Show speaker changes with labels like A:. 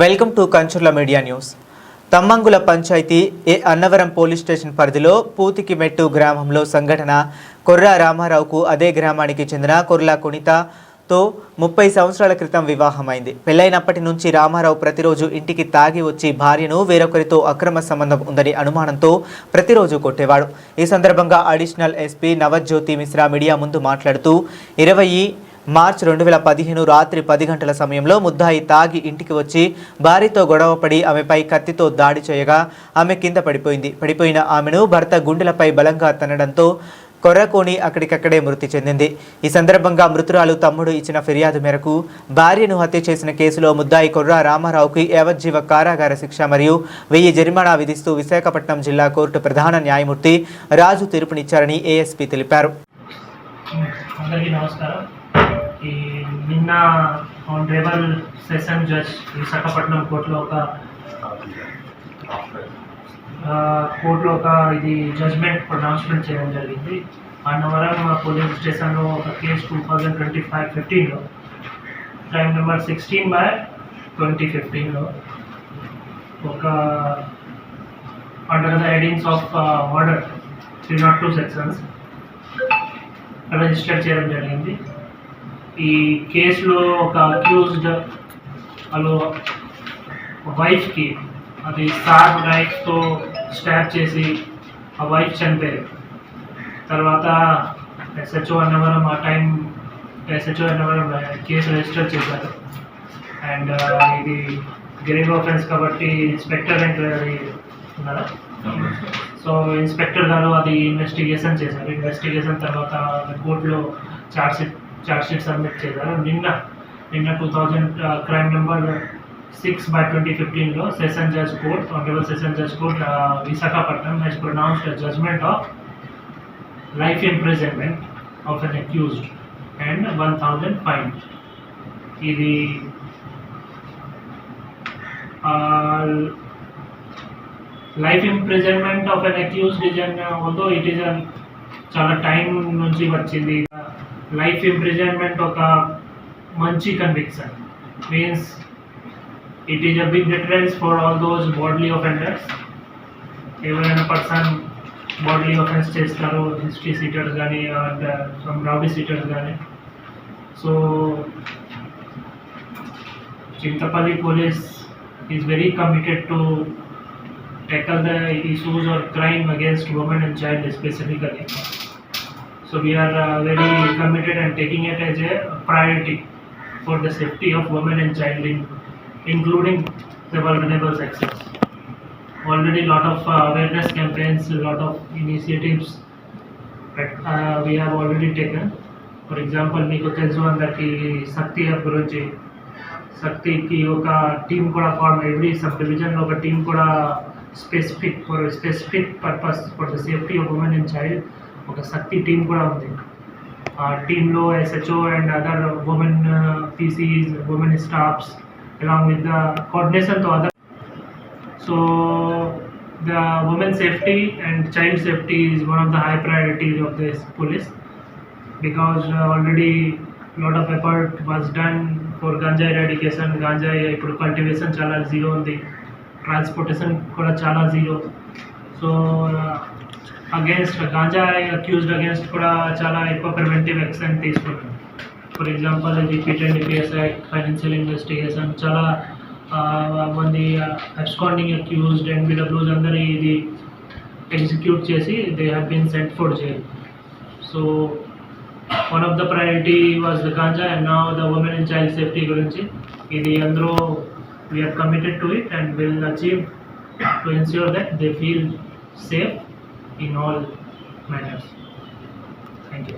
A: Welcome to Kanchurla media news. Tammangula panchayat Annavaram police station పరిధిలో పూతికిమెట్టు గ్రామంలో సంఘటన. కొర్రా రామారావుకు అదే గ్రామానికి చెందిన కొర్లా కొనితతో 30 సంవత్సరాల క్రితం వివాహమైంది. పెళ్లైనప్పటి నుంచి రామారావు ప్రతిరోజు ఇంటికి తాగి వచ్చి భార్యను వేరొకరితో అక్రమ సంబంధం ఉందని అనుమానంతో ప్రతిరోజు కొట్టేవాడు. ఈ సందర్భంగా additional SP Navajyothi Mishra media ముందు మాట్లాడుతూ 20 మార్చి 2015 రాత్రి 10 గంటల సమయంలో ముద్దాయి తాగి ఇంటికి వచ్చి భార్యతో గొడవపడి ఆమెపై కత్తితో దాడి చేయగా ఆమె కింద పడిపోయింది. పడిపోయిన ఆమెను భర్త గుండెలపై బలంగా తన్నడంతో కొర్రకోని అక్కడికక్కడే మృతి చెందింది. ఈ సందర్భంగా మృతురాలు తమ్ముడు ఇచ్చిన ఫిర్యాదు మేరకు భార్యను హత్య చేసిన కేసులో ముద్దాయి కొర్రా రామారావుకి యావజ్జీవ కారాగార శిక్ష మరియు 1000 జరిమానా విధిస్తూ విశాఖపట్నం జిల్లా కోర్టు ప్రధాన న్యాయమూర్తి రాజు తీర్పునిచ్చారని ఏఎస్పీ తెలిపారు.
B: నిన్న ఆనరేబుల్ సెషన్ జడ్జ్ విశాఖపట్నం కోర్టులో ఒక ఇది జడ్జ్మెంట్ ప్రొనౌన్స్మెంట్ చేయడం జరిగింది. అన్నవరం పోలీస్ స్టేషన్లో ఒక కేసు 2015లో క్రైమ్ నెంబర్ 16/2015లో ఒక under the headings of murder 302 sections register చేయడం జరిగింది. ఈ కేసులో ఒక అక్యూజ్డ్ వాళ్ళు వైఫ్కి అది స్టార్ నైఫ్తో స్టాప్ చేసి ఆ వైఫ్ చనిపోయారు. తర్వాత ఎస్హెచ్ఓ అన్నవరం కేసు రిజిస్టర్ చేశారు. అండ్ ఇది గ్రేవ్ ఆఫెన్స్ కాబట్టి ఇన్స్పెక్టర్ ఉన్నారా, సో ఇన్స్పెక్టర్ గారు అది ఇన్వెస్టిగేషన్ చేశారు. ఇన్వెస్టిగేషన్ తర్వాత కోర్టులో ఛార్జ్షీట్ సబ్మిట్ చేశారు. నిన్న 2000 క్రైమ్ నెంబర్ 6/2015లో session judge court honourable session judge court Visakhapatnam has pronounced a judgment of life imprisonment of an accused and 1000 fine. ఇది life imprisonment of an accused is an although it is చాలా time నుంచి వచ్చింది. Life imprisonment ఒక మంచి conviction means it is a big difference for all those bodily offenders. ఎవరైనా person bodily offence చేస్తారు, history sheeters కానీ and some rowdy sheeters కానీ. So Chintapalli police is very committed to tackle the issues or crime against women and child specifically. So we are very committed and taking it as a priority for the safety of women and child, including the vulnerable sexes. Already lot of awareness campaigns, a lot of initiatives that we have already taken. For example, meeku telusu andarki Shakti app gurinchi. శక్తికి ఒక team కూడా form, every sub డివిజన్లో ఒక team కూడా specific purpose for the safety of women and child ఒక Shakti team కూడా ఉంది. ఆ టీంలో SHO and other women PCs, women staffs along with the కోఆర్డినేషన్తో other. So the women safety and child safety is one of the high priorities of this police because already lot of effort was done for ganja eradication. Ganja ఇప్పుడు cultivation చాలా zero ఉంది, transportation కూడా చాలా zero. So against ganja accused against కూడా చాలా ఎక్కువ preventive action తీసుకుంటాం. For example repeat and DPS act, financial investigation, చాలా మంది అబ్స్కాండింగ్ అక్యూజ్డ్ ఎన్బిడబ్ల్యూస్ అందరి ఇది ఎగ్జిక్యూట్ చేసి they have been sent for jail. So one of the priority was the ganja and now the women and child safety gurinchi idi andro we are committed to it and will achieve to ensure that they feel safe in all manners. Thank you.